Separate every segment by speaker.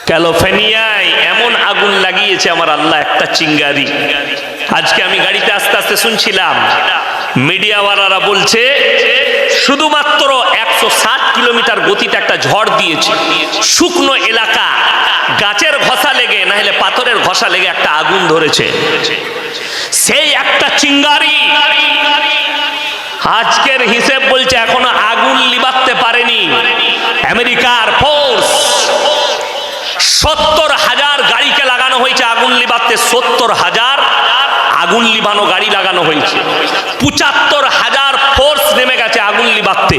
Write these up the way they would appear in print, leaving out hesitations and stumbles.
Speaker 1: ক্যালিফোর্নিয়ায় এমন আগুন লাগিয়েছে আমার আল্লাহ, একটা চিঙ্গারি। আজকে আমি গাড়িতে আস্তে আস্তে শুনছিলাম, মিডিয়াওয়ালারা বলছে শুধুমাত্র 160 কিলোমিটার গতিতে একটা ঝড় দিয়েছে, শুকনো এলাকা, গাছের ঘষা লেগে না হলে পাথরের ঘষা লেগে একটা আগুন ধরেছে। সেই একটা চিঙ্গারি আজকের হিসেব বলছে এখনো আগুন লিবাতে পারেনি। আমেরিকার ফোর্স 70,000 গাড়িকে লাগানো হয়েছে আগুন লিবাতে, 70,000 আগুন লিবানো গাড়ি লাগানো হয়েছে। 75,000 ফোর্স নেমে গেছে আগুন লিবাতে।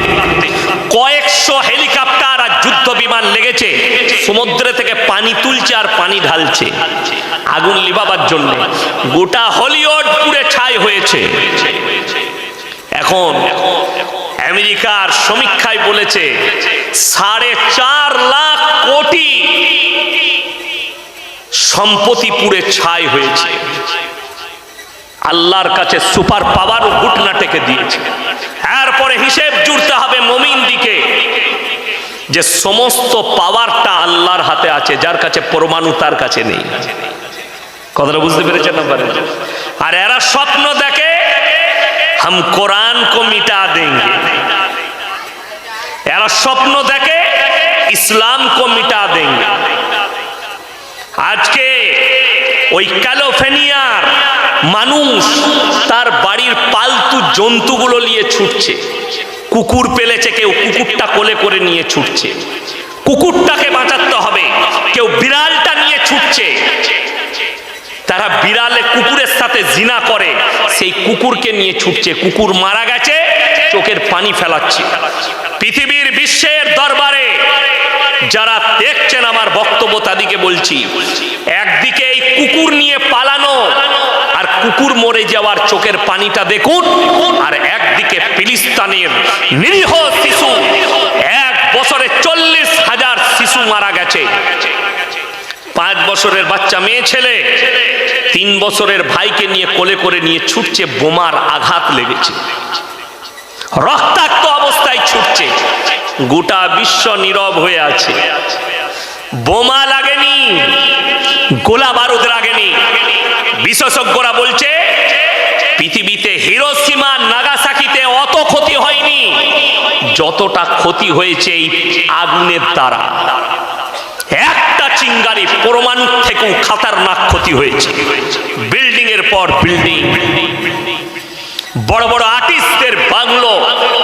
Speaker 1: কয়েকশো হেলিকপ্টার আর যুদ্ধ বিমান লেগেছে, সমুদ্রে থেকে পানি তুলছে আর পানি ঢালছে আগুন লিবাবার জন্য। গোটা হলিউড পুড়ে ছাই হয়েছে। এখন আমেরিকার সমীক্ষায় বলেছে 4.5 লাখ কোটি সম্পত্তি পুড়ে ছাই হয়েছে। আল্লাহর কাছে সুপার পাওয়ার ও ঘুটনা টেকে দিয়েছে। এরপরে হিসেব জুড়তে হবে মুমিন দিকে যে সমস্ত পাওয়ারটা আল্লাহর হাতে আছে, যার কাছে পরমাণু তার কাছে নেই। কথাটা বুঝতে পেরেছেন না? আর এরা স্বপ্ন দেখে हम कुरान को मिटा देंगे, এরা স্বপ্ন দেখে ইসলাম को मिटा देंगे। আজকে ওই ক্যালিফোর্নিয়ার মানুষ তার বাড়ির পালতু জন্তুগুলো নিয়ে ছুটছে। কুকুর পেলেছে, কেউ কুকুরটা কোলে করে নিয়ে ছুটছে, কুকুরটাকে বাঁচাতে হবে। কেউ বিড়ালটা নিয়ে ছুটছে, তারা বিড়ালে কুকুরের সাথে জিনা করে, সেই কুকুরকে নিয়ে ছুটছে। কুকুর মারা গেছে, চোখের পানি ফেলাচ্ছে। পৃথিবীর বিশ্বের দরবারে যারা দেখছেন আমার বক্তব্য তাদেরকে বলছি, একদিকে এই কুকুর নিয়ে পালানো আর কুকুর মরে যাওয়ার চোখের পানিটা দেখুন, আর একদিকে ফিলিস্তিনের নিরীহ শিশু, 1 বছরে 40,000 শিশু মারা গেছে। 5 বছরের বাচ্চা মেয়ে ছেলে 3 বছরের ভাইকে নিয়ে কোলে করে নিয়ে ছুটছে, বোমার আঘাত লেগেছে, রক্তাক্ত অবস্থায় ছুটছে। গোটা বিশ্ব নীরব হয়ে আছে। বোমা লাগেনি, গোলা বারুদ লাগেনি। বিশেষজ্ঞরা বলছে পৃথিবীতে হিরোশিমা নাগাসাকিতে অত ক্ষতি হয়নি যতটা ক্ষতি হয়েছে এই আগুনের দ্বারা। একটা চিঙ্গারি পরমাণু থেকেও খাতারনাক ক্ষতি হয়েছে। বিল্ডিং এর পর বিল্ডিং, বড় বড় আর্টিস্টদের বাংলো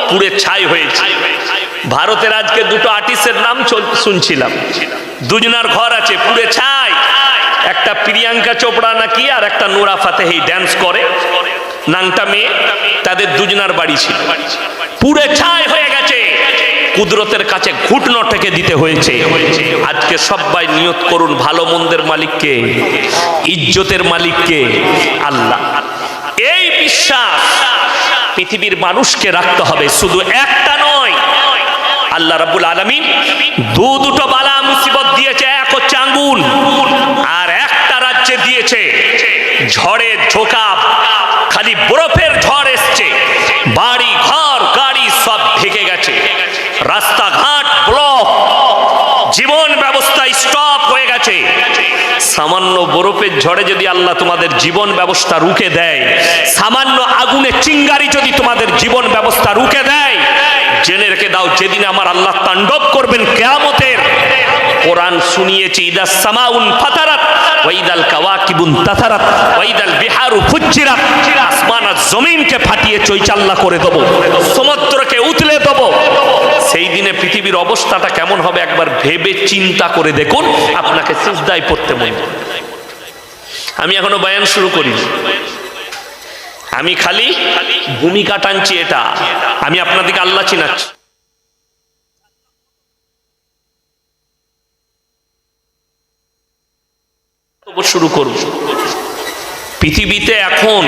Speaker 1: পুড়ে ছাই হয়েছে। ভারতের আজকে 2টো আর্টিস্টের নাম শুনছিলাম, দুজনার ঘর আছে পুড়ে ছাই। একটা প্রিয়াঙ্কা চোপড়া নাকি, আর একটা নোরা ফাতেহি ড্যান্স করে, নাংটা মেয়ে, তাদের দুজনার বাড়ি ছিল, পুড়ে ছাই হয়ে গেছে। কুদরতের কাছে ঘুটনো টেকে দিতে হয়েছে। আজকে সবাই নিয়ত করুন, ভালো মন্দের মালিককে, ইজ্জতের মালিককে আল্লাহ। এই বিশ্বাস পৃথিবীর মানুষকে রাখতে হবে, শুধু একটা নয়। আল্লাহ রাব্বুল আলামিন দুটো বালা মুসিবত দিয়েছে। এক হচ্ছে আগুন, আর একটা রাজ্যে দিয়েছে ঝড়ের ঝোঁকা, খালি বরফের ঝড় এসছে, বাড়ি ঘর গাড়ি সব ভেঙে গেছে, রাস্তাঘাট ব্লক, জীবন ব্যবস্থা স্টপ হয়ে গেছে। সামান্য বরফের ঝড়ে যদি আল্লাহ তোমাদের জীবন ব্যবস্থা রুখে দেয়, সামান্য আগুনের চিঙ্গারি যদি তোমাদের জীবন ব্যবস্থা রুখে দেয়, জেনে রেখে দাও যেদিন আমার আল্লাহ তাণ্ডব করবেন কিয়ামতের। কোরআন শুনিয়েছি, ইদাস সামাউন ফাতারাত ওয়া ইদাল কাওয়াকিবুন তাতারাত ওয়া ইদাল বিহারু ফুজ্জিরাত। আসমান আর জমিনকে ফাটিয়ে চৈচাল্লা করে দেব, সমুদ্রকে উতলে দেব। সেই দিনে পৃথিবীর অবস্থাটা কেমন হবে একবার ভেবে চিন্তা করে দেখুন, আপনাকে সিজদায় পড়তে মন হবে। আমি এখনো বয়ান শুরু করিনি, আমি খালি ভূমিকা টানছি। এটা আমি আপনাদেরকে আল্লাহ চিনাচ্ছি। শুরু করব। পৃথিবীতে এখন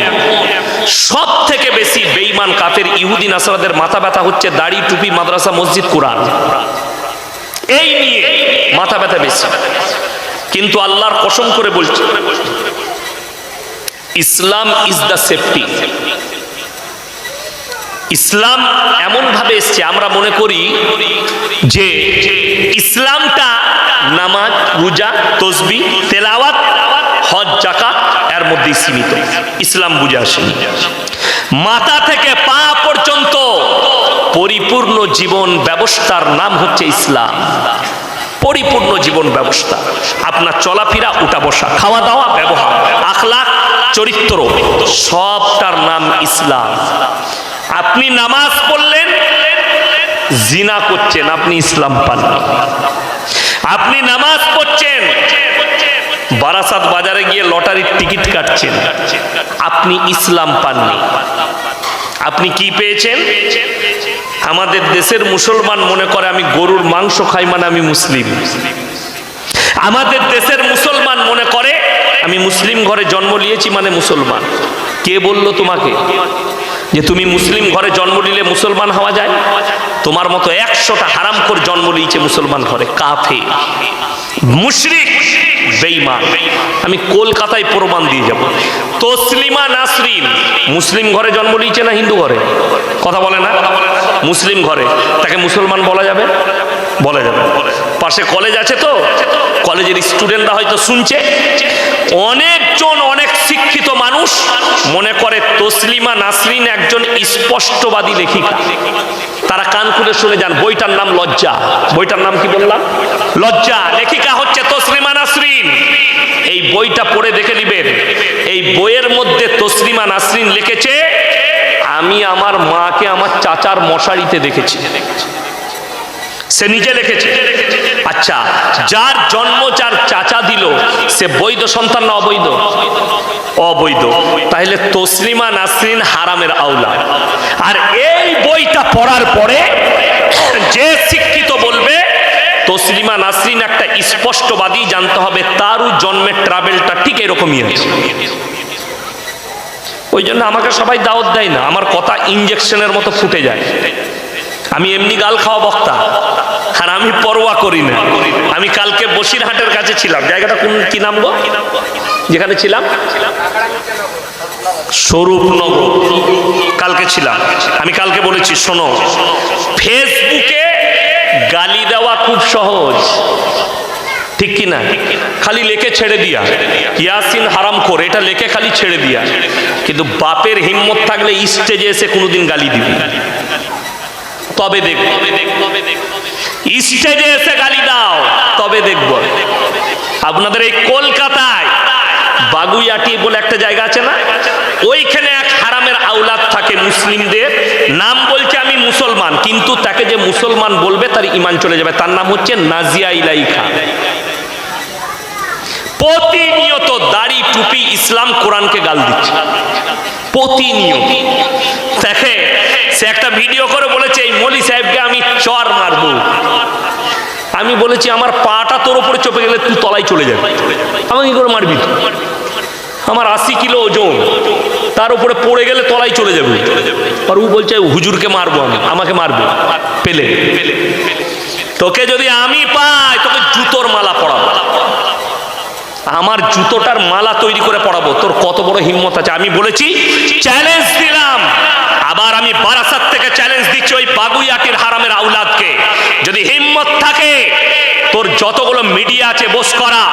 Speaker 1: সব থেকে বেশি বেঈমান কাফের ইহুদি নাসারাদের মাথা ব্যথা হচ্ছে দাড়ি, টুপি, মাদ্রাসা, মসজিদ, কোরআন, এই নিয়ে মাথা ব্যথা বেশি। কিন্তু আল্লাহর কসম করে বলছি, ইসলাম ইজ দ্য সেফটি। ইসলাম এমন ভাবে এসছে, আমরা মনে করি যে ইসলামটা নামাজ, রোজা, তসবিহ, তেলাওয়াত, হজ, যাকাত এর মধ্যে সীমিত। ইসলাম বুঝে আসেনি। মাথা থেকে পা পর্যন্ত পরিপূর্ণ জীবন ব্যবস্থার নাম হচ্ছে ইসলাম। পরিপূর্ণ জীবন ব্যবস্থা, আপনার চলাফেরা, উঠা বসা, খাওয়া দাওয়া, ব্যবহার, আখলাক, চরিত্র, সবটার নাম ইসলাম। আপনি নামাজ পড়লেন, জিনা করছেন, আপনি ইসলাম পাননি। আপনি নামাজ পড়ছেন, বারাসাত বাজারে গিয়ে লটারির টিকিট কাটছেন, আপনি ইসলাম পাননি। আপনি কি পেয়েছেন? আমাদের দেশের মুসলমান মনে করে আমি গরুর মাংস খাই মানে আমি মুসলিম। আমাদের দেশের মুসলমান মনে করে আমি মুসলিম ঘরে জন্ম নিয়েছি মানে মুসলমান। কে বললো তোমাকে যে তুমি মুসলিম ঘরে জন্ম নিলে মুসলমান হওয়া যায়? তোমার মতো 100টা হারাম করে জন্ম নিয়েছে মুসলমান ঘরে, কাফের, মুশরিক, বেঈমান। আমি কলকাতায় প্রমাণ দিয়ে যাব। তসলিমা নাসরিন মুসলিম ঘরে জন্ম নিয়েছে না হিন্দু ঘরে? কথা বলে না? মুসলিম ঘরে, তাকে মুসলমান বলা যাবে? বলা যাবে। পাশে কলেজ আছে তো, কলেজের স্টুডেন্টরা হয়তো শুনছে, অনেকজন অনেক শিক্ষিত মানুষ মনে করে তসলিমা নাসরিন একজন স্পষ্টবাদী লেখিকা। তারা কান খুলে শুনে যান, বইটার নাম লজ্জা। বইটার নাম কি বললাম? লজ্জা। লেখিকা হচ্ছে তসলিমা নাসরিন। এই বইটা পড়ে দেখে নেবেন, এই বইয়ের মধ্যে তসলিমা নাসরিন লিখেছে, আমি আমার মাকে আমার চাচার মশারিতে দেখেছি। সে নিজে লিখেছে। আচ্ছা, যার জন্ম যার চাচা দিল, সে বৈধ সন্তান না অবৈধ? অবৈধ। তাহলে তসলিমা নাসরিন হারামের আওলা। আর এই বইটা পড়ার পরে যে শিক্ষিত বলবে তসলিমা নাসরিন একটা স্পষ্টবাদী, জানতে হবে তারও জন্মের ট্রাভেলটা ঠিক এরকমই আছে। ওই জন্য আমাকে সবাই দাওয়াত দেয় না, আমার কথা ইঞ্জেকশনের মতো ফুটে যায়। আমি এমনি গাল খাওয়া বক্তা, আর আমি পরোয়া করি না। আমি কালকে বসিরহাটের কাছে ছিলাম, জায়গাটা কোন, কি নাম গো যেখানে ছিলাম? স্বরূপনগর। কালকে ছিলাম। আমি কালকে বলেছি, শোনো, ফেসবুকে গালি দেওয়া খুব সহজ, ঠিক কি না? খালি লেখে ছেড়ে দিয়া, ইয়াসিন হারাম করে, এটা লেখে খালি ছেড়ে দিয়া। কিন্তু বাপের হিম্মত থাকলে স্টেজে এসে কোনোদিন গালি দিবি, তবে দেখব। স্টেজে এসে গালি দাও, তবে দেখব। আপনাদের এই কলকাতায় বাগুইয়াটি বলে একটা জায়গা আছে না, ওইখানে এক হারামের আওলাদ থাকে মুসলিমদের, নাম বলছে আমি মুসলমান, কিন্তু তাকে যে মুসলমান বলবে তার ঈমান চলে যাবে। তার নাম হচ্ছে নাজিয়া ইলাইখা। প্রতিনিয়ত দাড়ি, টুপি, ইসলাম, কোরআনকে গাল দিচ্ছে প্রতিনিয়ত। দেখে সে একটা ভিডিও করে বলেছে, এই মৌলী সাহেবকে আমি চর মারবো। আমি বলেছি, আমার পাটা তোর উপরে চেপে গেলে তুই তলায় চলে যাবে, আমাকে কি করে মারবি? আমার 80 কিলো ওজন, তার উপরে পড়ে গেলে তলায় চলে যাবে। আর ও বলছে হুজুরকে মারবো, আমি, আমাকে মারবে পেলে। তোকে যদি আমি পাই, তোকে জুতোর মালা পরাবো, আমার জুতোটার মালা তৈরি করে পড়াবো। তোর কত বড় হিম্মত আছে? আমি বলেছি, চ্যালেঞ্জ দিলাম। আবার আমি বারাসাত থেকে চ্যালেঞ্জ দিচ্ছি ওই বাগুইয়াটির হারামের আওলাদকে, যদি হিম্মত থাকে তোর যতগুলো মিডিয়া আছে বস করা,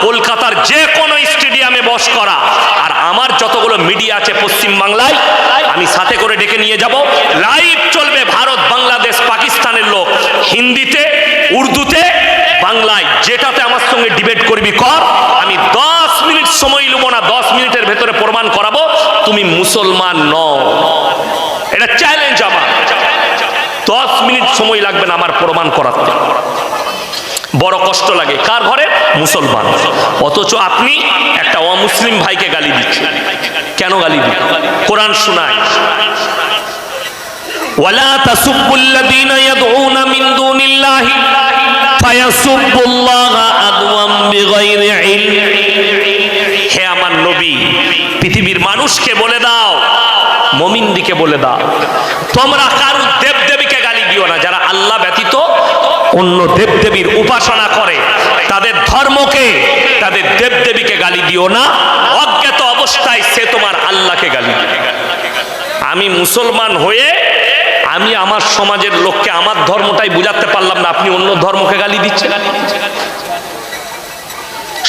Speaker 1: কলকাতার যে কোনো স্টেডিয়ামে বস করা, আর আমার যতগুলো মিডিয়া আছে পশ্চিম বাংলায় আমি সাথে করে ডেকে নিয়ে যাব। লাইভ চলবে, ভারত, বাংলাদেশ, পাকিস্তানের লোক, হিন্দিতে, উর্দুতে, বাংলায়, যেটাতে আমার সঙ্গে ডিবেট করবি কর। আমি 10 মিনিট সময় নেব না, 10 মিনিটের ভেতরে প্রমাণ করাবো তুমি মুসলমান নও। এটা চ্যালেঞ্জ আমার। 10 মিনিট সময় লাগবে না আমার প্রমাণ করাতে। বড় কষ্ট লাগে কার ঘরে? মুসলমান। অথচ আপনি একটা অমুসলিম ভাইকে গালি দিচ্ছেন। কেন গালি দিচ্ছেন? কোরআন শোনায়, ওয়ালা তাসুব্বুল্লাযীনা ইয়াদউনা মিন দুনিল্লাহি ফায়াসুব্বুল্লাহা আদওয়াম বিগাইরি ইলম। হে আমার নবী, পৃথিবীর মানুষকে বলে দাও, মুমিনদিকে বলে দাও, তোমরা কারো দেবদেবীকে গালি দিও না। যারা আল্লাহ ব্যতীত অন্য দেবদেবীর উপাসনা করে, তাদের ধর্মকে, তাদের দেবদেবীকে গালি দিও না। অজ্ঞাত অবস্থায় সে তোমার আল্লাহকে গালি দিবে। আমি মুসলমান হয়ে আমি আমার সমাজের লোককে আমার ধর্মটাই বুঝাতে পারলাম না, আপনি অন্য ধর্মকে গালি দিচ্ছেন।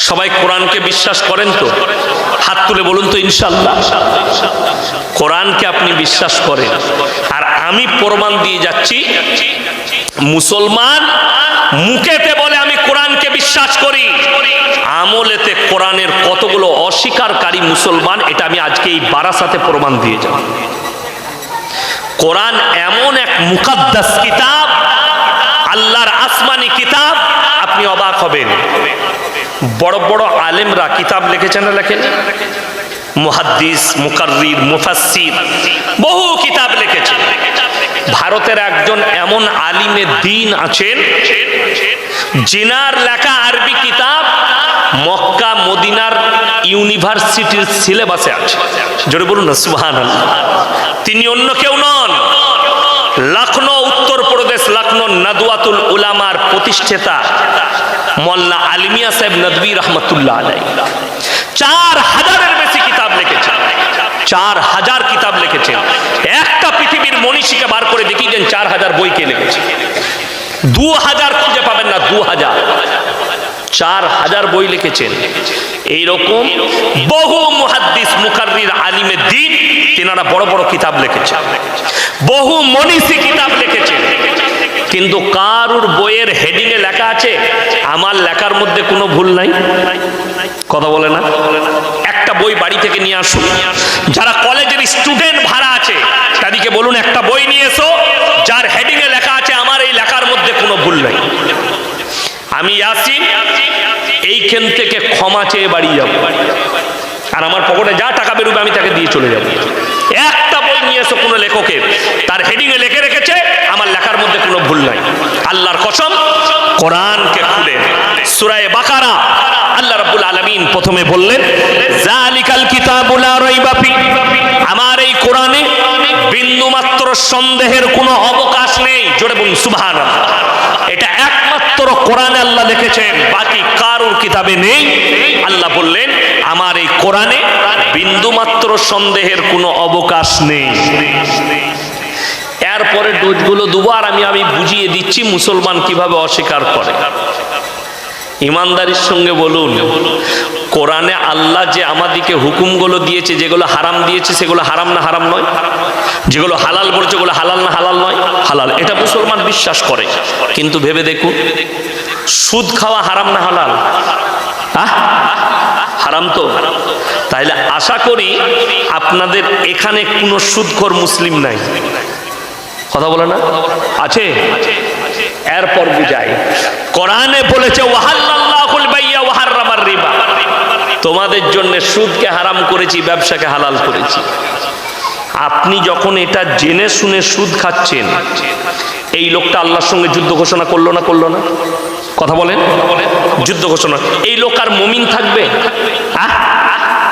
Speaker 1: সবাই কোরআনকে বিশ্বাস করেন তো? হাত তুলে বলুন তো ইনশাআল্লাহ। কোরআনকে আপনি বিশ্বাস করেন, আর আমি প্রমাণ দিয়ে যাচ্ছি মুসলমান মুখেতে বলে আমি কোরআনকে বিশ্বাস করি, আমলেতে কোরআনের কতগুলো অস্বীকারী মুসলমান, এটা আমি আজকে এই বারাসাতে প্রমাণ দিয়ে যাব। কোরআন এমন এক মুকাদ্দাস কিতাব, আল্লাহর আসমানি কিতাব, আপনি অবাক হবেন। বড় বড় আলেমরা কিতাব লিখেছেন না লেখেন? মুহাদ্দিস, মুকাররির, মুফাসসির বহু কিতাব লিখেছেন। ভারতের একজন এমন আলিমে দ্বীন আছেন জিনার লেখা আরবি কিতাব মক্কা মদিনার ইউনিভার্সিটির সিলেবাসে আছে। জোরে বলুন না সুবহানাল্লাহ। তিনি অন্য কেউ নন, লখনৌ উত্তরপ্রদেশ লখনৌ নাদওয়াতুল উলামার প্রতিষ্ঠাতা মোল্লা আলী মিয়া সাহেব নদভী রহমতুল্লাহ আলাইহি 4000-এর বেশি কিতাব লিখেছেন। 4000 কিতাব লিখেছেন। একটা পৃথিবীর মনীষীকে বার করে দেখিয়ে দেন 4000 বই কে লিখেছে। 2000 খুঁজে পাবেন না, 2000। 4000 বই লিখেছেন। এইরকম বহু মুহাদ্দিস, মুকাররির, আলিমে দ্বীন, তিনারা বড় বড় কিতাব লিখেছেন, বহু মনীষী কিতাব লিখেছেন। কিন্তু কারুর বইয়ের হেডিং এ লেখা আছে আমার লেখার মধ্যে কোনো ভুল নাই? কথা বলে না? একটা বই বাড়ি থেকে নিয়ে আসুন, যারা কলেজের স্টুডেন্ট ভাড়া আছে তাদেরকে বলুন একটা বই নিয়ে এসো যার হেডিং এ লেখা আছে আমার এই লেখার মধ্যে কোনো ভুল নাই। আমি ইয়াসিন এইখান থেকে ক্ষমা চেয়ে বাড়ি যাব, আর আমার পকেটে যা টাকা বেরোবে আমি তাকে দিয়ে চলে যাব। একটা বই নিয়ে এসো কোনো লেখকের, তার হেডিং এ লিখে রেখেছে আমার লেখার মধ্যে কোনো ভুল নাই। আল্লাহর কসম, কোরআনকে খুলে সূরা বাকারা আল্লাহ রাব্বুল আলামিন প্রথমে বললেন যালিকাল কিতাবু লা রাইবা ফি, আমার এই কোরআনে বিন্দু মাত্র সন্দেহের কোনো অবকাশ নেই। জোরে বলুন সুবহানাল্লাহ। এটা একমাত্র কোরআনে আল্লাহ লিখেছেন, বাকি কারোর কিতাবে নেই। আল্লাহ বললেন আমার এই কোরআনে বিন্দু মাত্র সন্দেহের কোনো অবকাশ নেই। এরপরে ডোজগুলো দুবার আমি বুঝিয়ে দিচ্ছি মুসলমান কিভাবে অস্বীকার করে। ইমানদারির সঙ্গে বলুন, কোরআনে আল্লাহ যে আমাদেরকে হুকুমগুলো দিয়েছে, যেগুলো হারাম দিয়েছে সেগুলো হারাম না হারাম নয়? যেগুলো হালাল বলছে ওগুলো হালাল না হালাল নয়? হালাল। এটা মুসলমান বিশ্বাস করে। কিন্তু ভেবে দেখুন, সুদ খাওয়া হারাম না হালাল? হারাম তো। তাইলে আশা করি আপনাদের এখানে কোনো সুদখোর মুসলিম নাই। কথা বলে না? আছে? এরপর বুঝাই, কোরআনে বলেছে ওয়াহাল্লাল্লাহুল বাইয়া ওয়া হাররামার রিবা, তোমাদের জন্য সুদকে হারাম করেছি, ব্যবসাকে হালাল করেছি। আপনি যখন এটা জেনে শুনে সুদ খাচ্ছেন, এই লোকটা আল্লাহর সঙ্গে যুদ্ধ ঘোষণা করলো না করলো না? কথা বলেন, যুদ্ধ ঘোষণা। এই লোক আর মুমিন থাকবে?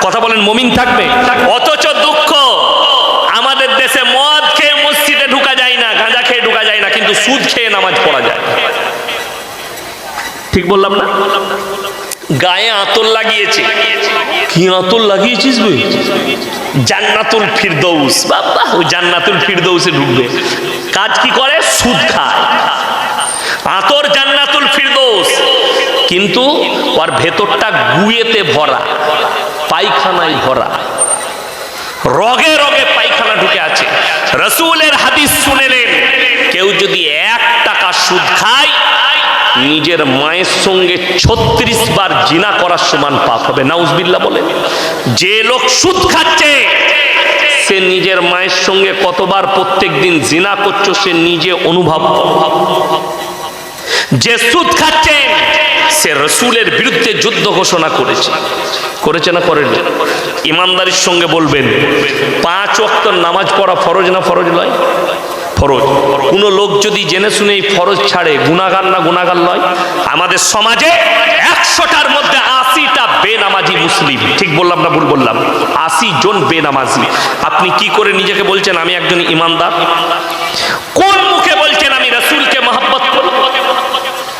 Speaker 1: কথা বলেন, মুমিন থাকবে? অথচ দুঃখ, আমাদের দেশে মদ খেয়ে মসজিদে ঢুকা যায় না, গাঁজা খেয়ে ঢুকা যায় না, কিন্তু সুদ খেয়ে নামাজ পড়া যায়। ঠিক বললাম না? গায়ে আতর লাগিয়েছে। কি আতর লাগিয়েছিস ভাই? জান্নাতুল ফিরদৌস। বাবা, ওই জান্নাতুল ফিরদৌসে ঢুকবে। কাজ কি করে? সুদ খায়। আতর জান্নাতুল ফিরদৌস, কিন্তু ওর ভেতরটা গুয়েতে ভরা, পায়খানায় ভরা, রগে রগে পায়খানা ঢুকে আছে। রাসূলের হাদিস শুনেলেন, কেউ যদি 1 টাকা সুদ খায় নিজের মায়ের সঙ্গে 36 বার জিনা করার সমান পাপ হবে। নাউজুবিল্লাহ বলেন। যে লোক সুদ খাচ্ছে সে নিজের মায়ের সঙ্গে কতবার প্রত্যেকদিন জিনা করছে সে নিজে অনুভব। যে সুদ খাচ্ছে সে রাসূলের বিরুদ্ধে যুদ্ধ ঘোষণা করেছে। করেছে না করেনি? ইমানদারির সঙ্গে বলবেন, 5 ওয়াক্ত নামাজ পড়া ফরজ না ফরজ নয়? ফরজ। কোন লোক যদি জেনে শুনে এই ফরজ ছাড়ে, গুনাহগার না গুনাহগার নয়? আমাদের সমাজে 100টার মধ্যে 80টা বেনামাজি মুসলিম। ঠিক বললাম না ভুল বললাম? 80 জন বেনামাজি। আপনি কি করে নিজেকে বলছেন আমি একজন ইমানদার? কোন মুখে বলছেন আমি রাসূলকে মহব্বত করি?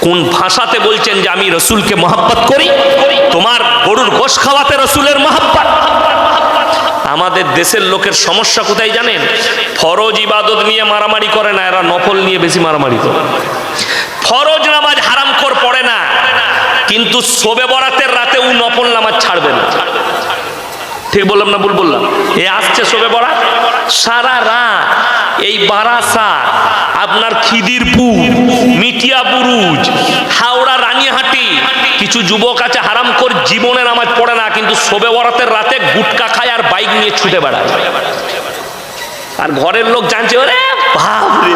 Speaker 1: কোন ভাষাতে বলছেন যে আমি রাসূলকে মহব্বত করি? তোমার গরুর গোশত খাওয়াতে রাসূলের মহব্বত? আমাদের দেশের লোকের সমস্যা কোথায় জানেন? ফরজ ইবাদত নিয়ে মারামারি করে না, এরা নফল নিয়ে বেশি মারামারি করে। ফরজ নামাজ হারামখোর পড়ে না, কিন্তু শবে বরাতের রাতে ও নফল নামাজ ছাড়বে না। ঠিক বললাম না ভুল বললাম? এ আসছে শবে বরাত, সারা রাত এই বারাসাত, আপনার খিদিরপুর, মিটিয়া বুরুজ, হাওড়া রানীহাটি, কিছু যুবক আছে হারামখোর, জীবনে নামাজ পড়ে না, কিন্তু শবে বরাতের রাতে গুটকা খায় আর বাইক নিয়ে ছুটে বেড়ায়। আর ঘরের লোক জানছে, ওরে বাপরে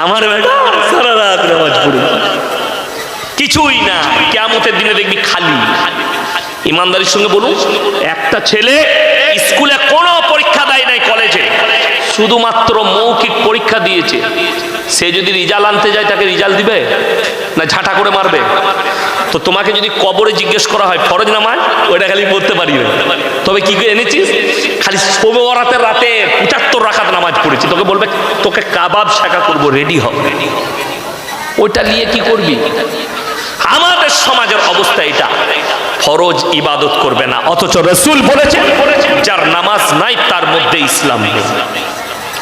Speaker 1: আমার বেটা সারা রাত নামাজ পড়ে, কিছুই না। কিয়ামতের দিনে দেখবি খালি। ইমানদারির সঙ্গে বলুন, একটা ছেলে স্কুলে কোনো পরীক্ষা দেয় নাই, কলেজে শুধুমাত্র মৌখিক পরীক্ষা দিয়েছে, সে যদি রেজাল্ট আনতে যায় তাকে রেজাল্ট দিবে না ঝাঁটা করে মারবে? তো তোমাকে যদি কবরে জিজ্ঞেস করা হয় ফরজ নামাজ, ওইটা খালি বলতে পারি না, তবে কি করে এনেছিস? খালি শবে বরাতের রাতে ৭৫ রাকাত নামাজ পড়েছি। তোকে বলবে তোকে কাবাব শাখা করবো, রেডি হবে, ওইটা নিয়ে কি করবি? আমাদের সমাজের অবস্থা এটা, ফরজ ইবাদত করবে না, অথচ রাসূল বলেছেন যার নামাজ নাই তার মধ্যে ইসলাম নেই।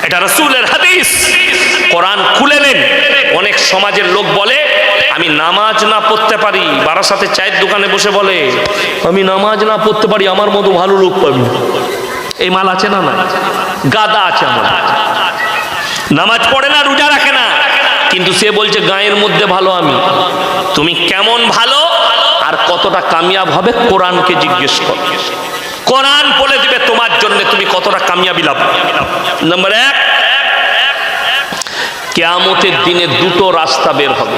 Speaker 1: এটা রাসূলের হাদিস। কোরআন খুলে নেন। অনেক সমাজের লোক বলে আমি নামাজ না পড়তে পারি, বারাসাতে চায়ের দোকানে বসে বলে আমি নামাজ না পড়তে পারি, আমার মতো ভালো লোক পাবি। এই মাল আছে না? না, গাদা আছে আমার। নামাজ পড়ে না, রোজা রাখে না, কিন্তু সে বলছে গায়ের মধ্যে ভালো আমি। তুমি কেমন ভালো আর কতটা কামিয়াব হবে কোরআনকে জিজ্ঞেস কর। কোরআন বলে দিবে তোমার জন্য তুমি কতটা কামিয়াবি লাভ। নাম্বার 1, কিয়ামতের দিনে দুটো রাস্তা বের হবে।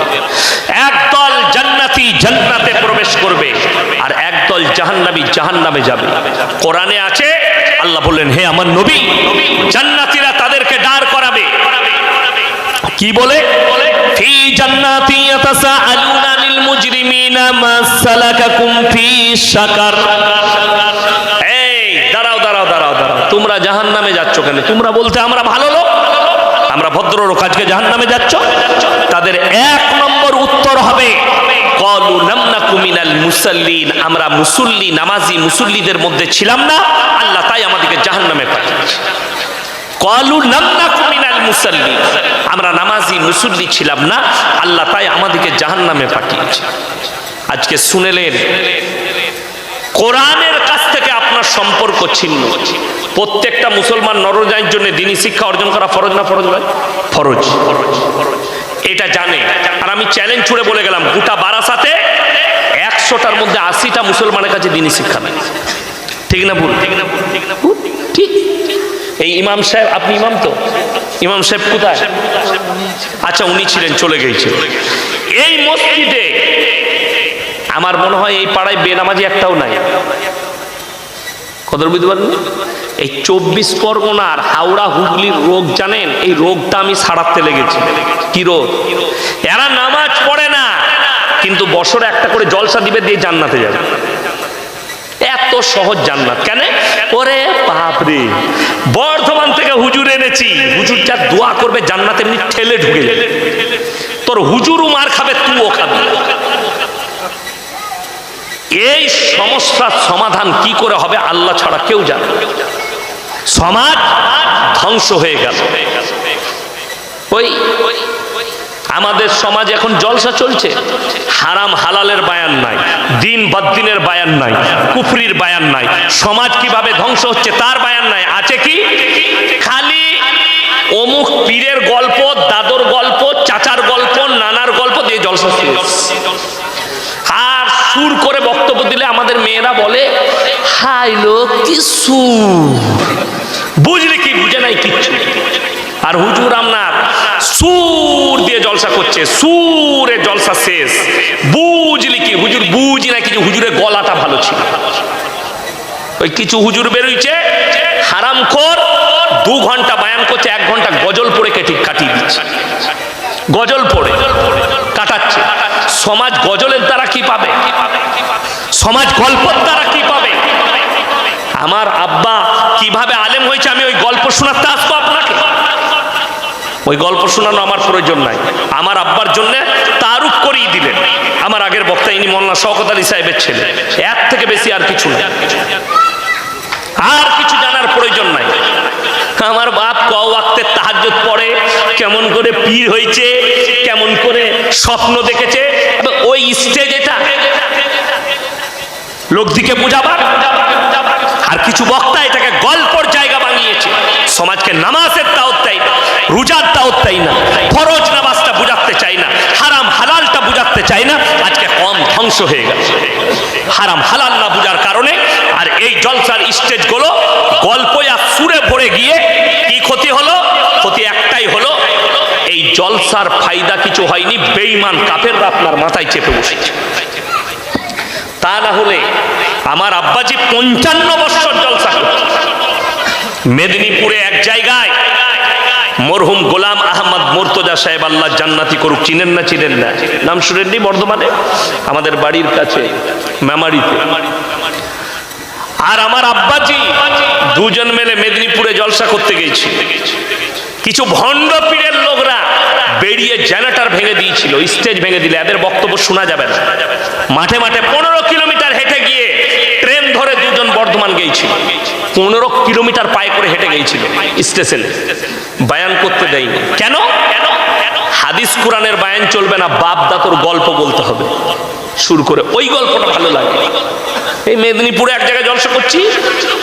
Speaker 1: একদল জান্নাতি জান্নাতে প্রবেশ করবে, আর একদল জাহান্নামী জাহান্নামে যাবে। কোরআনে আছে, আল্লাহ বললেন হে আমার নবী, জান্নাতীরা তাদেরকে দাঁড় করাবে, কি বলে? ফি জান্নাতি ইয়াতাসাআলুনা আনিল মুজরিমিনা মা সালাকাকুম ফি সাকার। এই দাঁড়াও দাঁড়াও দাঁড়াও দাঁড়াও, তোমরা জাহান্নামে যাচ্ছ কেন? তোমরা বলতে আমরা ভালো লোক, আমরা ভদ্র লোক, আজকে জাহান্নামে যাচ্ছ? তাদের 1 নম্বর উত্তর হবে ক্বালু লাম নাকু মিনাল মুসাল্লিন, আমরা মুসল্লি নামাজি মুসল্লিদের মধ্যে ছিলাম না, আল্লাহ তাই আমাদেরকে জাহান্নামে পাঠিয়েছে। ক্বালু লাম নাকু মিনাল মুসাল্লিন, আমরা নামাজি মুসল্লি ছিলাম না, আল্লাহ তাই আমাদেরকে জাহান্নামে পাঠিয়েছে। আজকে শুনেলেন কোরআনের কাছ থেকে আপনার সম্পর্ক ছিন্ন। প্রত্যেকটা মুসলমান নরনারীর জন্য দ্বীনি শিক্ষা অর্জন করা ফরজ না ফরজ নয়? ফরজ। এটা জানে। আর আমি চ্যালেঞ্জ ছুড়ে বলে গেলাম, গোটা বারাসাতে 100টার মধ্যে 80টা মুসলমানের কাছে দ্বীনি শিক্ষা নেই। ঠিক না ভুল? ঠিক। এই ইমাম সাহেব, আপনি ইমাম তো? ইমাম সাহেব কোথায়? আচ্ছা, উনি ছিলেন, চলে গেছে। এই মসজিদে আমার মনে হয় এই পাড়ায় বেনামাজি একটাও নাই। কত বুঝতে পারেন? এই 24 পরগনার হাওড়া হুগলির রোগ জানেন? এই রোগটা আমি সারাতে লেগেছি। কি রোগ? এরা নামাজ পড়ে না, কিন্তু বছরে একটা করে জলসা দিবে, দিয়ে জান্নাতে যাবে। এত সহজ জান্নাত কেন? ওরে বাপরে, বর্ধমান থেকে হুজুর এনেছি, হুজুর যা দোয়া করবে জান্নাতে এমনি ঠেলে ঢুকে যাবে। তোর হুজুরও মার খাবে, তুইও খাবি। এই সমস্যার সমাধান কি করে হবে আল্লাহ ছাড়া কেউ জানে। সমাজ ধ্বংস হয়ে গেল। ওই আমাদের সমাজ এখন জলসা চলছে, হারাম হালালের বায়ান নাই, দিন বদ্দিনের বায়ান নাই, কুফরির বায়ান নাই। সমাজ কিভাবে ধ্বংস হচ্ছে তার বায়ান নাই। আছে কি? খালি অমুক পীরের গল্প, দাদর গল্প, চাচার গল্প, নানার গল্প দিয়ে জলসা শেষ। আর সুর করে বক্তব্য দিলে আমাদের মেয়েরা বলে হাই লোক কি সুর, বুঝলি কি? বুঝে নাই কিচ্ছু। আর হুজুর আপনার সুর দিয়ে জলসা করছে, সুরে জলসা শেষ। বুঝলি কি? হুজুর বুঝি না কিছু, হুজুরের গলাটা ভালো ছিল। ওই কিছু হুজুর বেরোইছে হারামখোর, 2 ঘন্টা বায়ান করছে, 1 ঘন্টা গজল পড়ে কাটিয়ে দিচ্ছে। গজল পড়ে কাটাচ্ছে। সমাজ গজলের দ্বারা কি পাবে? সমাজ গল্পের দ্বারা কি পাবে? আমার আব্বা কিভাবে আলেম হয়েছে আমি ওই গল্প শোনাতে আসবো আপনাকে? ওই গল্প শোনানো আমার প্রয়োজন নাই। আমার আব্বার জন্য তারুফ করিয়ে দিলেন আমার আগের বক্তা, ইনি মোল্লা শওকত আলী সাহেবের ছেলে। এর থেকে বেশি আর কিছু না। আর কিছু জানার প্রয়োজন নাই। আমার বাপ ক ওয়াক্তের তাহাজ্জুদ পড়ে, কেমন করে পীর হয়েছে, কেমন করে স্বপ্ন দেখেছে, ওই স্টেজ এটা লোক দিকে বোঝাবার। আর কিছু বক্তা এটাকে গল্পর জায়গা বানিয়েছে, সমাজকে নামাজের দাওয়াত দেয় না, রোজার দাওয়াত দেয় না, ফরজ নামাজটা বুঝাতে চায় না, হারাম হালালটা বুঝাতে চায় না। আজকে কম ধ্বংস হয়ে গেছে হারাম হালাল না বুঝার কারণে। আর এই জলসার স্টেজগুলো গল্প আর সুরে ভরে গিয়ে কি ক্ষতি হলো? ক্ষতি একটাই হলো, এই জলসার ফায়দা কিছু হয়নি, বেঈমান কাফেররা আপনার মাথায় চেপে বসেছে। তা না হলে আমার আব্বাজি 55 বছর জলসা করত মেদিনীপুরে এক জায়গায়। মরহুম গোলাম আহমদ মুর্তজা সাহেব, আল্লাহ জান্নাতি করুক, চিনেন না? চিনেন না? নাম শুনেননি? বর্ধমানে আমাদের বাড়ির কাছে মেমারিতে। আর আমার আব্বাজি দুজন মিলে মেদিনীপুরে জলসা করতে গেছি। কিছু ভণ্ড পীরের লোকরা বেরিয়ে জেনারেটর ভেঙে দিয়েছিল, স্টেজ ভেঙে দিলে এদের বক্তব্য শোনা যাবে না। মাঠে মাঠে 15 কিলোমিটার হেঁটে গিয়ে ট্রেন ধরে দুজন বর্ধমান গিয়েছিল। 15 কিলোমিটার পায়ে করে হেঁটে গিয়েছিল স্টেশনে, বায়ান করতে দেয়নি। কেন? হাদিস কোরআনের বায়ান চলবে না, বাপ দাতর গল্প বলতে হবে শুরু করে। ওই গল্পটা ভালো লাগে। এই মেদিনীপুরে এক জায়গায় জলসা করছি,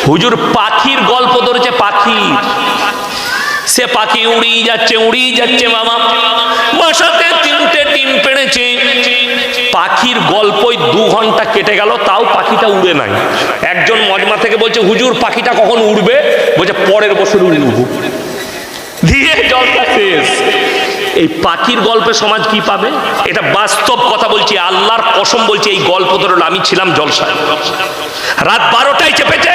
Speaker 1: হুজুর পাখির গল্প ধরেছে। পাখি, সে পাখি উড়িয়ে যাচ্ছে বাবা, বাসাতে 3টে ডিম পেড়েছে। পাখির গল্পই 2 ঘন্টা কেটে গেল, তাও পাখিটা উড়ে নাই। একজন মজমা থেকে বলছে, হুজুর পাখিটা কখন উড়বে? বলছে পরের বছর উড়ব। দিয়ে জলসা শেষ। এই পাখির গল্পে সমাজ কি পাবে? এটা বাস্তব কথা বলছি, আল্লাহর কসম বলছি। এই গল্প ধরে আমি ছিলাম জলসায়, রাত 12টায় চেপেছে,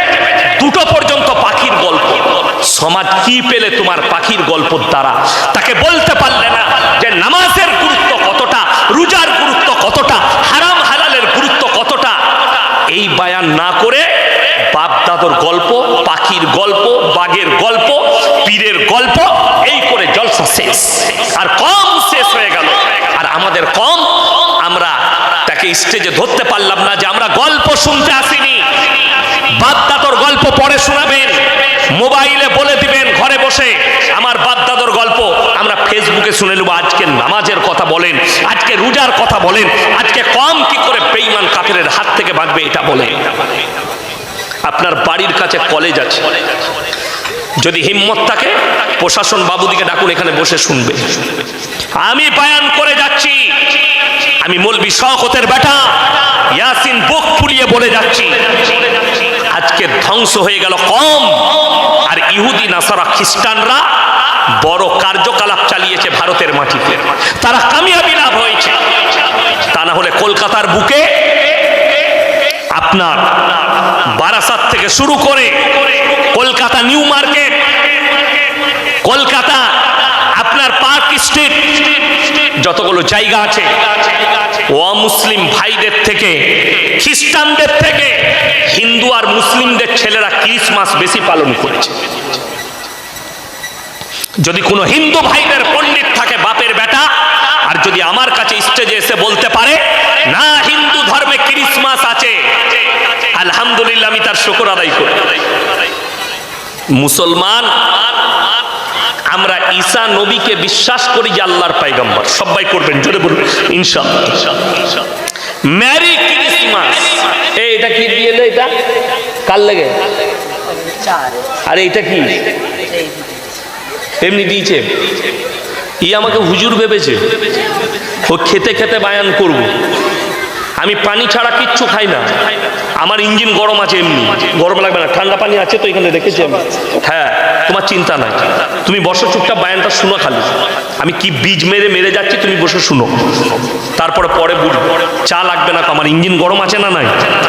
Speaker 1: 2টো পর্যন্ত পাখির গল্প। সমাজ কি পেলে তোমার পাখির গল্পর দ্বারা? তাকে বলতে পারলে না যে নামাজের গুরুত্ব কতটা, রোজার গুরুত্ব কতটা, হারাম হালালের গুরুত্ব কতটা। এই বায়ান না করে বাপ দাদর গল্প, পাখির গল্প, বাঘের গল্প, পীরের গল্প, এই করে জলসা শেষ। আর কম শেষ হয়ে গেল। আর আমাদের কম, আমরা তাকে স্টেজে ধরতে পারলাম না যে আমরা গল্প শুনতে আসিনি। বাপ দাদর গল্প পড়ে শোনাবেন, মোবাইলে বলে দিবেন ঘরে বসে আমার বাপ দাদর গল্প আমরা ফেসবুকে শুনে নেব। আজকে নামাজের কথা বলেন, আজকে রোজার কথা বলেন, আজকে কম কি করে বেঈমান কাফেরের হাত থেকে বাঁচবে এটা বলেন। আপনার বাড়ির কাছে কলেজ আছে, যদি হিম্মত থাকে প্রশাসন বাবুদিকে ডাকুন, এখানে বসে শুনবে। আমি বায়ান করে যাচ্ছি, আমি মৌলভী শওকতের বেটা ইয়াসিন বুক ফুলিয়ে বলে যাচ্ছি, আজকে ধ্বংস হয়ে গেল কম। আর ইহুদি নাসারা খ্রিস্টানরা বড় কার্যকলাপ চালিয়েছে ভারতের মাটিতে, তারা কামিয়াবি লাভ হয়েছে। তা না হলে কলকাতার বুকে আপনার বারাসাত থেকে শুরু করে কলকাতা নিউ মার্কেট, কলকাতা আপনার পার্ক স্ট্রিট, যতগুলো জায়গা আছে, অমুসলিম ভাইদের থেকে, খ্রিস্টানদের থেকে হিন্দু আর মুসলিমদের ছেলেরা ক্রিসমাস বেশি পালন করেছে। যদি কোনো হিন্দু ভাইদের পণ্ডিত থাকে বাপের বেটা, আর যদি আমার কাছে স্টেজে এসে বলতে পারে না হিন্দু ধর্মে ক্রিসমাস আছে, আলহামদুলিল্লাহ, আমি তার শুকর আদায় করি। মুসলমান আমরা ঈসা নবীকে বিশ্বাস করি যে আল্লাহর পয়গম্বর। সবাই করবেন, জোরে বলুন ইনশাআল্লাহ। Merry Christmas. এটা কি দিয়ে এলো? এটা কার লাগে? আরে এটা কি এমনি দিয়েছে? ই আমাকে হুজুর ভেবেছে, ও খেতে খেতে বায়ান করব। আমি পানি ছাড়া কিচ্ছু খাই না, আমার ইঞ্জিন গরম আছে, এমনি গরম লাগবে না, ঠান্ডা পানি আছে তো এখানে রেখেছি আমি। হ্যাঁ, তোমার চিন্তা নাই, তুমি বসো চুপটা, বায়ানটা শুনো খালি। আমি কি বীজ মেরে যাচ্ছি, তুমি বসে শুনো, তারপরে পরে বুঝবো। চা লাগবে না তো, আমার ইঞ্জিন গরম আছে না? নাই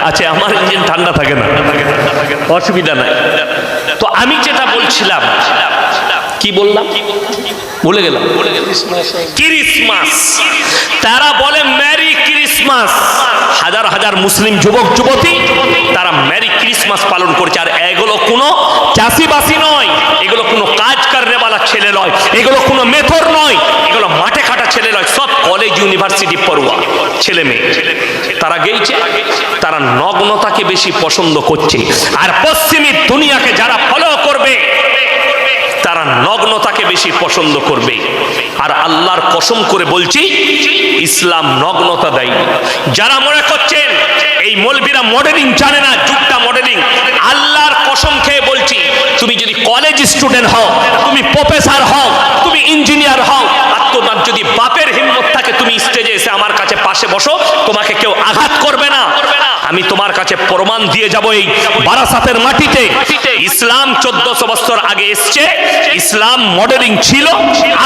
Speaker 1: আছে, আমার ইঞ্জিন ঠান্ডা থাকে না, অসুবিধা নাই। তো আমি যেটা বলছিলাম, কি বললাম ভুলে গেলাম। ক্রিসমাস, তারা বলে মেরি ক্রিসমাস। হাজার হাজার মুসলিম যুবক যুবতী তারা মেরি ক্রিসমাস পালন করছে। আর এগুলো কোনো চাষিবাসী নয়, এগুলো কোনো কাজ করনেওয়ালা লাগা ছেলে নয়, এগুলো কোনো মেথর নয়, এগুলো মাঠে কাটা ছেলে নয়, সব কলেজ ইউনিভার্সিটি পড়ুয়া ছেলে মেয়ে। তারা গেইছে, তারা নগ্নতাকে বেশি পছন্দ করছে। আর পশ্চিমী দুনিয়াকে যারা ফলো করবে তারা নগ্নতাকে বেশি পছন্দ করবে। আর আল্লাহর কসম করে বলছি, ইসলাম নগ্নতা দেয়নি। যারা মনে করছেন এই মৌলবীরা মডেলিং জানে না, যুগটা মডেলিং, আল্লাহর কসম খেয়ে বলছি, তুমি যদি কলেজ স্টুডেন্ট হও, তুমি প্রফেসর হও, তুমি ইঞ্জিনিয়ার হও, আর তোমার যদি বাপের হিম্মত থাকে, তুমি স্টেজে এসে আমার কাছে পাশে বসো, তোমাকে কেউ আঘাত করবে না। আমি তোমার কাছে প্রমাণ দিয়ে যাব এই বারাসাতের মাটিতে। ইসলাম 1400 বছর আগে এসছে, ইসলাম মডেলিং ছিল,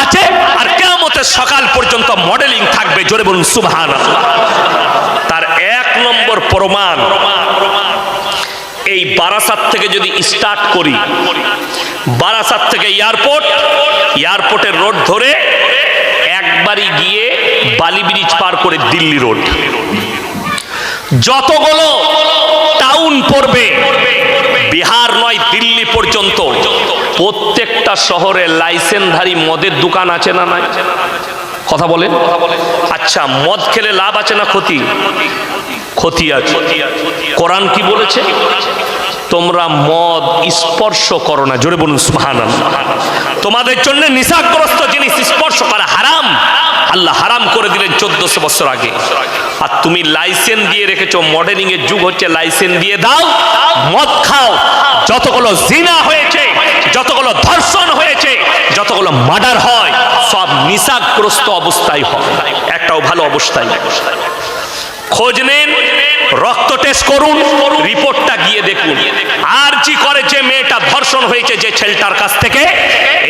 Speaker 1: আছে, আর কিয়ামতের সকাল পর্যন্ত মডেলিং থাকবে। জোরে বলুন সুবহানাল্লাহ। তার এক নম্বর প্রমাণ, এই বারাসাত থেকে যদি স্টার্ট করি, বারাসাত থেকে এয়ারপোর্ট, এয়ারপোর্টের রোড ধরে একবারই গিয়ে বালি ব্রিজ পার করে দিল্লি রোড, যতগুলো টাউন পড়বে বিহার নয় দিল্লি পর্যন্ত, প্রত্যেকটা শহরে লাইসেন্সধারী মদের দোকান আছে না নাই? কথা বলেন। আচ্ছা, মদ খেলে লাভ আছে না ক্ষতি? ক্ষতি আছে। কোরআন কি বলেছে? তোমরা মদ স্পর্শ করো না। জোরে বলুন সুবহানাল্লাহ। তোমাদের জন্য নিশাগ্রস্ত জিনিস স্পর্শ করা হারাম। আল্লাহ হারাম করে দিলেন 1400 বছর আগে। আর তুমি লাইসেন্স দিয়ে রেখেছো, মডেলিং এর যুগ হচ্ছে, লাইসেন্স দিয়ে দাও, মদ খাও। যতগুলো জিনা হয়েছে, যতগুলো ধর্ষণ হয়েছে, যতগুলো মার্ডার হয়, সব নিশাগ্রস্ত অবস্থায় হয়, একটাও ভালো অবস্থায়। খোঁজ নেন, রক্ত টেস্ট করুন, রিপোর্টটা গিয়ে দেখুন। আর জি করে যে মেয়েটা ধর্ষণ হয়েছে যে ছেলেটার কাছ থেকে,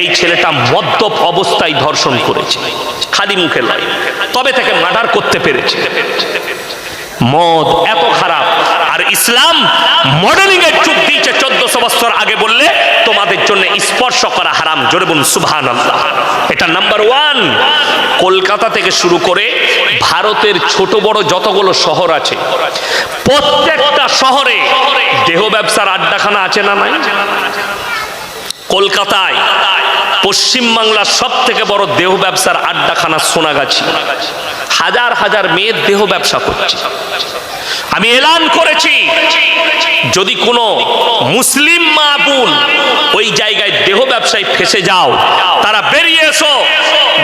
Speaker 1: এই ছেলেটা মদ্যপ অবস্থায় ধর্ষণ করেছে, খালি মুখে নয়, তবে তাকে মার্ডার করতে পেরেছে। মদ এত খারাপ। আর ইসলাম মডেলিং এর যুগ দিয়েছে 1400 বছর আগে, বললে তোমাদের জন্য স্পর্শ করা হারাম। জোরে বলুন সুবহানাল্লাহ। এটা নাম্বার 1। কলকাতা থেকে শুরু করে ভারতের ছোট বড় যতগুলো শহর আছে, প্রত্যেকটা শহরে দেহ ব্যবসার আড্ডাখানা আছে না নাই? কলকাতায় পশ্চিমবাংলার সব থেকে বড় দেহ ব্যবসার আড্ডাখানা সোনাগাছি। হাজার হাজার মেয়ের দেহ ব্যবসা করছে। আমি এলান করেছি, যদি কোনো মুসলিম মা বোন ওই জায়গায় দেহ ব্যবসায় ফেসে যাও, তারা বেরিয়ে এসো,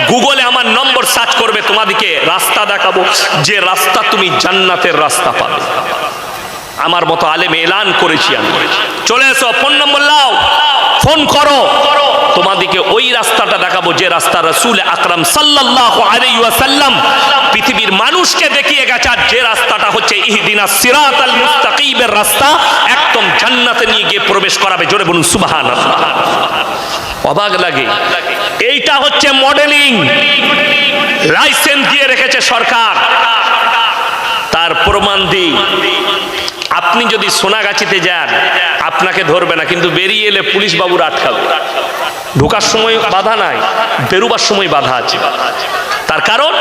Speaker 1: গুগলে আমার নম্বর সার্চ করবে, তোমাদেরকে রাস্তা দেখাবো, যে রাস্তা তুমি জান্নাতের রাস্তা পাবে। আমার মতো আলেমে এলান করেছি আমি। চলে এসো, ফোন নম্বর লাও, ফোন করো, তোমাদেরকে ওই রাস্তাটা দেখাবো যে রাস্তা রাসূল আকরাম সাল্লাল্লাহু আলাইহি ওয়াসাল্লাম পৃথিবীর মানুষকে দেখিয়ে গেছে। আর যে রাস্তাটা হচ্ছে ইহদিনাস সিরাতাল মুস্তাকিমের রাস্তা, একদম জান্নাতে নিয়ে গিয়ে প্রবেশ করাবে। জোরে বলুন সুবহানাল্লাহ। অবাক লাগে। এইটা হচ্ছে মডেলিং, লাইসেন্স দিয়ে রেখেছে সরকার। তার প্রমাণ দিই, আপনি যদি সোনাগাছিতে যান, আপনাকে ধরবে না, কিন্তু বেরিয়ে এলে পুলিশ বাবুরা আটকাবে। ঢোকার সময় বাধা নাই, বেরোবার সময় বাধা আছে। তার কারণ,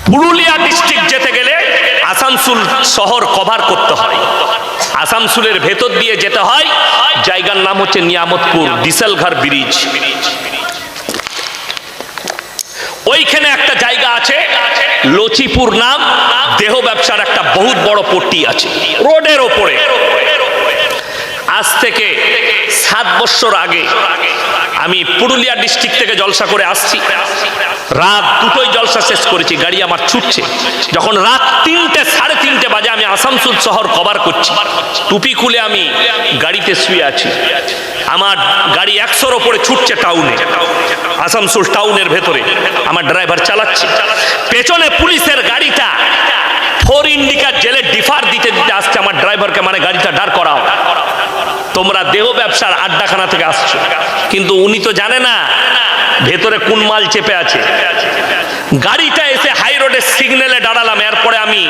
Speaker 1: পুরুলিয়া ডিস্ট্রিক্ট যেতে গেলে আসানসোল শহর কভার করতে হয়, আসানসোলের ভেতর দিয়ে যেতে হয়। জায়গার নাম হচ্ছে নিয়ামতপুর, ডিসেলঘাট ব্রিজ। ওইখানে একটা জায়গা আছে লচিপুর নাম, দেহ ব্যবসার একটা বহুত বড় পট্টি আছে রোডের ওপরে। আজ থেকে 7 বছর আগে আমি পুরুলিয়া ডিস্ট্রিক্ট থেকে জলসা করে আসছি। রাত 2টোয় জলসা শেষ করেছি, গাড়ি আমার ছুটছে। যখন রাত 3টে, 3:30 বাজে, আমি আসানসোল শহর কভার করছি। টুপি খুলে আমি গাড়িতে শুয়ে আছি। আমার গাড়ি 100-র ওপরে ছুটছে টাউনে, আসানসোল টাউনের ভেতরে। আমার ড্রাইভার চালাচ্ছে, পেছনে পুলিশের গাড়িটা 4 ইন্ডিকার জেলে ডিফার দিতে দিতে আসছে। আমার ড্রাইভারকে মানে গাড়িটা দাঁড় করাও, তোমরা দেহ ব্যবসার আড্ডাখানা থেকে আসছো। কিন্তু উনি তো জানে না ভেতরে কোন মাল চেপে আছে। গাড়িটা এসে হাই রোডের সিগন্যালে দাঁড়ালাম। এরপরে আমি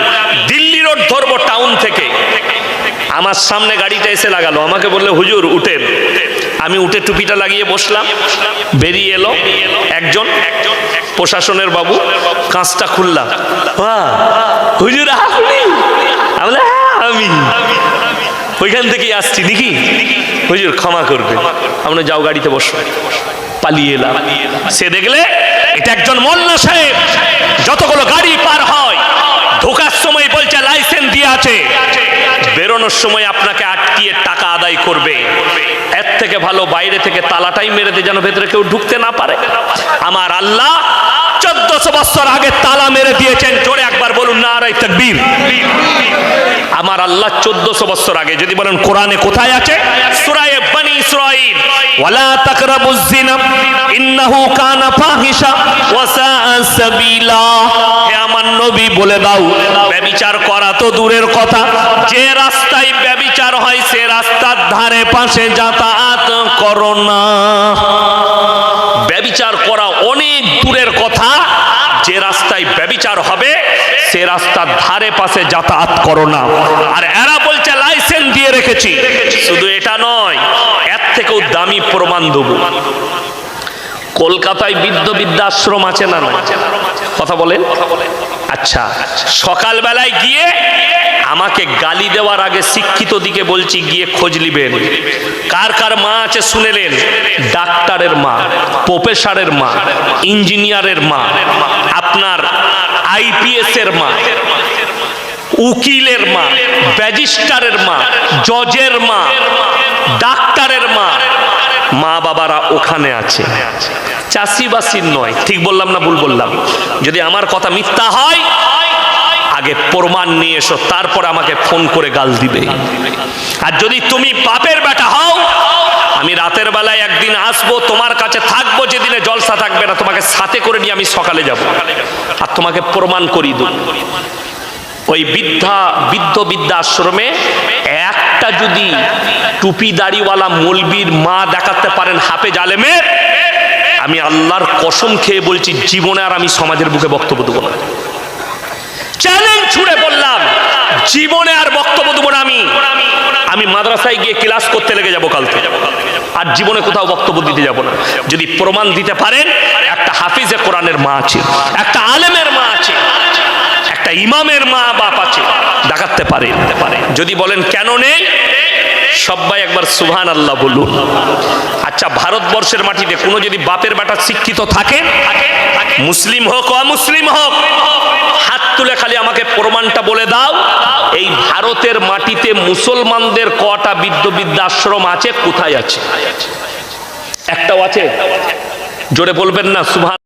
Speaker 1: দিল্লি রোড ধরবো টাউন থেকে। আমার সামনে গাড়িটা এসে লাগালো, আমাকে বললে হুজুর উঠেন। আমি উঠে টুপিটা লাগিয়ে বসলাম। বেরিয়ে এলো একজন প্রশাসনের বাবু, কাঁচটা খুললাম। হুজুর আপনি? আমি ওইখান থেকেই আসছি নাকি, হুজুর ক্ষমা করবে। আমরা যাও গাড়িতে বসো। পালিয়ে এলাম। সে দেখলে এটা একজন মোল্লা সাহেব, যতগুলো গাড়ি পার হয় ঢোকার সময় বলছে লাইসেন্স দিয়ে আছে, বেরোনোর সময় আপনাকে আটকিয়ে টাকা আদায় করবে। এর থেকে ভালো বাইরে থেকে তালাটাই মেরে দিয়ে যেন ভেতরে কেউ ঢুকতে না পারে। আমার আল্লাহ 1400 বছর আগে তালা মেরে দিয়েছেন। জোরে একবার বলুন নারায়ে তাকবীর। আমার আল্লাহ 1400 বছর আগে, যদি বলেন কোরআনে কোথায় আছে? সূরা বনী ইসরাঈল, ওয়ালা তাকরাবুজ জিনা ইন্নাহু কানা ফাহিশা ওয়া সাআ সাবিলা। হে আমার নবী বলে দাও, ব্যভিচার করা তো দূরের কথা, যে রাস্তায় ব্যভিচার হয় সে রাস্তার ধারে পাশে যাতায়াত করো না। ব্যভিচার করা অনেক দূরের কথা, যে রাস্তায় ব্যভিচার হবে সে রাস্তার ধারে পাশে যাতায়াত করো না। আর এরা বলছে লাইসেন্স দিয়ে রেখেছি। শুধু এটা নয়, এর থেকেও দামি প্রমাণ দেব। কলকাতায় বৃদ্ধাশ্রম আছে না? কথা বলেন। আচ্ছা, সকালবেলায় গিয়ে আমাকে গালি দেওয়ার আগে শিক্ষিত দিকে বলছি, গিয়ে খোঁজ নিবেন কার কার মা আছে শুনেলেন। ডাক্তারের মা, প্রফেসরের মা, ইঞ্জিনিয়ারের মা, আপনার আইপিএস এর মা, উকিলের মা, ব্যারিস্টারের মা, জজের মা, ডাক্তারের মা, মা বাবারা ওখানে আছে। চাষিবাসীর নয়। ঠিক বললাম না ভুল বললাম? যদি আমার কথা মিথ্যা হয় আগে প্রমাণ নিয়ে এসো, তারপর আমাকে ফোন করে গাল দিবে। আর যদি তুমি বাপের বেটা হও, আমি রাতের বেলায় একদিন আসবো, তোমার কাছে থাকবো, যেদিনে জলসা থাকবে না তোমাকে সাথে করে নিয়ে আমি সকালে যাব আর তোমাকে প্রমাণ করিয়ে দেব। ওই বৃদ্ধাশ্রমে একটা যদি টুপি দাড়িওয়ালা মৌলবীর মা দেখাতে পারেন হাফেজ আলেমের, আমি আল্লাহর কসম খেয়ে বলছি জীবনে আর আমি সমাজের বুকে বক্তব্য দেবো না। চ্যালেঞ্জ ছুড়ে বললাম, জীবনে আর বক্তব্য দেবো না। আমি মাদ্রাসায় গিয়ে ক্লাস করতে লেগে যাবো কাল থেকে, আর জীবনে কোথাও বক্তব্য দিতে যাব না। যদি প্রমাণ দিতে পারেন একটা হাফিজে কোরআনের মা আছে, একটা আলেমের মা আছে, একটা ইমামের মা বাপ আছে, দেখাতে পারে। যদি বলেন কেন নেই, সবাই একবার সুবহানাল্লাহ বলুন। আচ্ছা, ভারতবর্ষের মাটিতে কোনো যদি বাপের বেটা শিক্ষিত থাকে, মুসলিম হোক অমুসলিম হোক, হাত তুলে খালি আমাকে প্রমাণটা বলে দাও, এই ভারতের মাটিতে মুসলমানদের কটা বৃদ্ধাশ্রম আছে, কোথায় আছে? একটাও আছে? জোরে বলবেন না সুবহান।